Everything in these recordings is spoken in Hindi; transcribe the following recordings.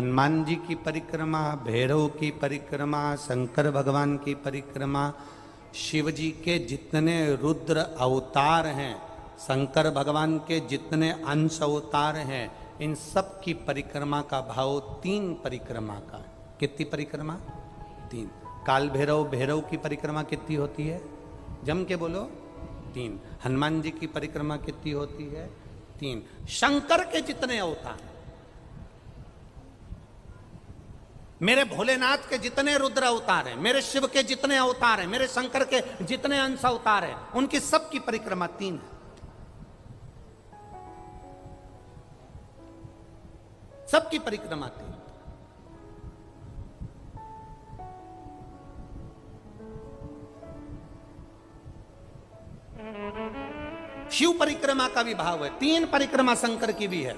हनुमान जी की परिक्रमा, भैरव की परिक्रमा, शंकर भगवान की परिक्रमा, शिव जी के जितने रुद्र अवतार हैं, शंकर भगवान के जितने अंश अवतार हैं, इन सब की परिक्रमा का भाव 3 परिक्रमा का है। कितनी परिक्रमा? 3। काल भैरव, भैरव की परिक्रमा कितनी होती है? जम के बोलो। 3। हनुमान जी की परिक्रमा कितनी होती है? 3। शंकर के जितने अवतार, मेरे भोलेनाथ के जितने रुद्र अवतार हैं, मेरे शिव के जितने अवतार हैं, मेरे शंकर के जितने अंश अवतार हैं, उनकी सबकी परिक्रमा 3 है। सबकी परिक्रमा 3। शिव परिक्रमा का भी भाव है। 3 परिक्रमा शंकर की भी है,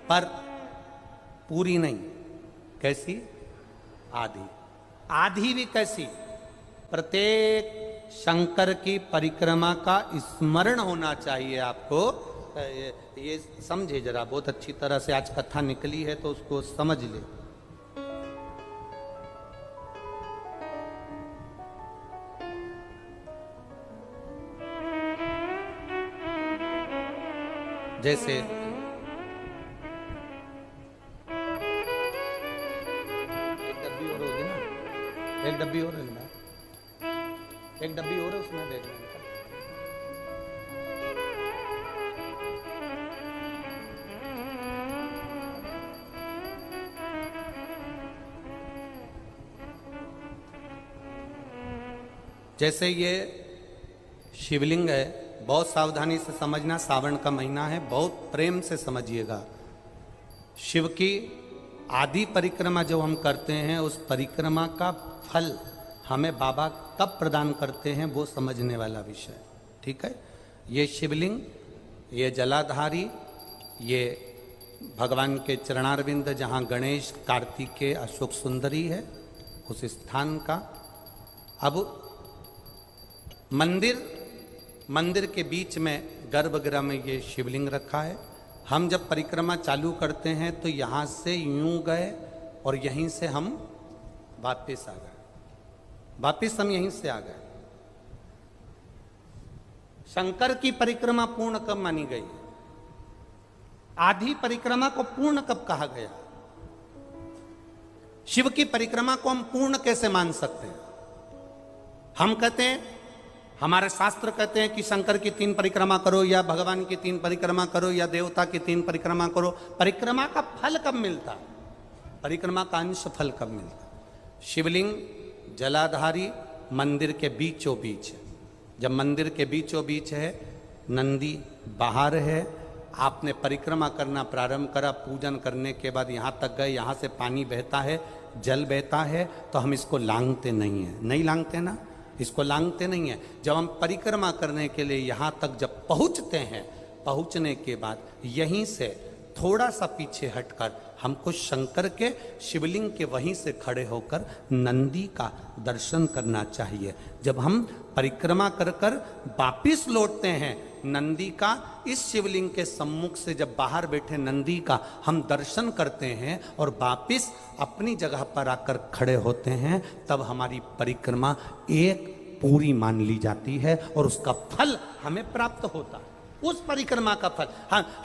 पर पूरी नहीं। कैसी? आधी। आधी भी कैसी? प्रत्येक शंकर की परिक्रमा का स्मरण होना चाहिए आपको। ये समझे जरा, बहुत अच्छी तरह से आज कथा निकली है तो उसको समझ ले। जैसे एक डब्बी और लेना, एक डब्बी और है उसमें दे देना। जैसे ये शिवलिंग है, बहुत सावधानी से समझना, सावन का महीना है, बहुत प्रेम से समझिएगा। शिव की आदि परिक्रमा जो हम करते हैं, उस परिक्रमा का फल हमें बाबा कब प्रदान करते हैं वो समझने वाला विषय, ठीक है। ये शिवलिंग, ये जलाधारी, ये भगवान के चरणारविंद जहाँ गणेश, कार्तिकेय, अशोक सुंदरी है, उस स्थान का। अब मंदिर के बीच में गर्भगृह में ये शिवलिंग रखा है। हम जब परिक्रमा चालू करते हैं तो यहाँ से यूं गए और यहीं से हम वापस आ गए, वापस हम यहीं से आ गए। शंकर की परिक्रमा पूर्ण कब मानी गई? आधी परिक्रमा को पूर्ण कब कहा गया? शिव की परिक्रमा को हम पूर्ण कैसे मान सकते हैं? हम कहते हैं, हमारे शास्त्र कहते हैं कि शंकर की 3 परिक्रमा करो, या भगवान की 3 परिक्रमा करो, या देवता की 3 परिक्रमा करो। परिक्रमा का फल कब मिलता? परिक्रमा का अंश फल कब मिलता? शिवलिंग जलाधारी मंदिर के बीचों बीच है। जब मंदिर के बीचों बीच है, नंदी बाहर है, आपने परिक्रमा करना प्रारंभ करा, पूजन करने के बाद यहाँ तक गए, यहाँ से पानी बहता है, जल बहता है, तो हम इसको लांघते नहीं है। नहीं लांघते ना, इसको लांघते नहीं है। जब हम परिक्रमा करने के लिए यहाँ तक जब पहुँचते हैं, पहुँचने के बाद यहीं से थोड़ा सा पीछे हटकर हमको शंकर के शिवलिंग के वहीं से खड़े होकर नंदी का दर्शन करना चाहिए। जब हम परिक्रमा कर कर वापिस लौटते हैं, नंदी का, इस शिवलिंग के सम्मुख से जब बाहर बैठे नंदी का हम दर्शन करते हैं और वापिस अपनी जगह पर आकर खड़े होते हैं, तब हमारी परिक्रमा एक पूरी मान ली जाती है और उसका फल हमें प्राप्त होता है। उस परिक्रमा का फल,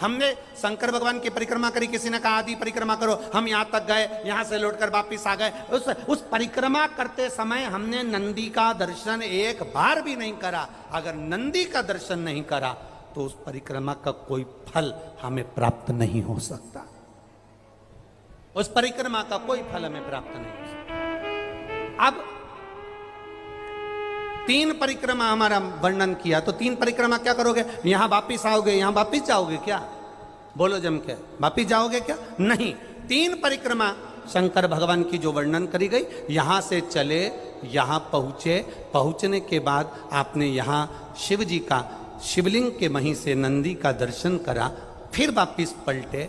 हमने शंकर भगवान की परिक्रमा करी, किसी ने कहा आदि परिक्रमा करो, हम यहाँ तक गए, यहाँ से लौटकर वापिस आ गए। उस परिक्रमा करते समय हमने नंदी का दर्शन एक बार भी नहीं करा। अगर नंदी का दर्शन नहीं करा तो उस परिक्रमा का कोई फल हमें प्राप्त नहीं हो सकता। उस परिक्रमा का कोई फल हमें प्राप्त नहीं हो सकता। अब 3 परिक्रमा हमारा वर्णन किया, तो 3 परिक्रमा क्या करोगे? यहां वापिस आओगे, यहां वापिस जाओगे क्या? बोलो जम के, वापिस जाओगे क्या? नहीं। 3 परिक्रमा शंकर भगवान की जो वर्णन करी गई, यहां से चले, यहां पहुंचे, पहुंचने के बाद आपने यहां शिव जी का शिवलिंग के वहीं से नंदी का दर्शन करा, फिर वापिस पलटे,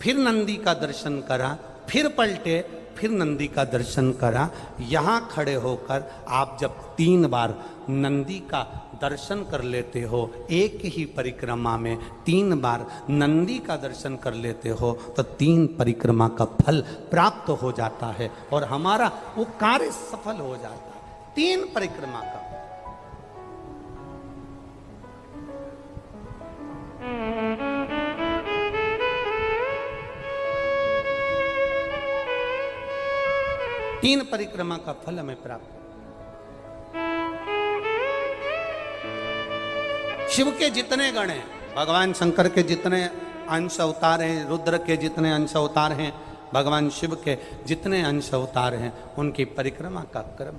फिर नंदी का दर्शन करा, फिर पलटे, फिर नंदी का दर्शन करा। यहाँ खड़े होकर आप जब 3 बार नंदी का दर्शन कर लेते हो, एक ही परिक्रमा में 3 बार नंदी का दर्शन कर लेते हो, तो 3 परिक्रमा का फल प्राप्त हो जाता है और हमारा वो कार्य सफल हो जाता है। 3 परिक्रमा का। तीन परिक्रमा का फल हमें प्राप्त। शिव के जितने गण हैं, भगवान शंकर के जितने अंश अवतार हैं, रुद्र के जितने अंश अवतार हैं, भगवान शिव के जितने अंश अवतार हैं, उनकी परिक्रमा का क्रम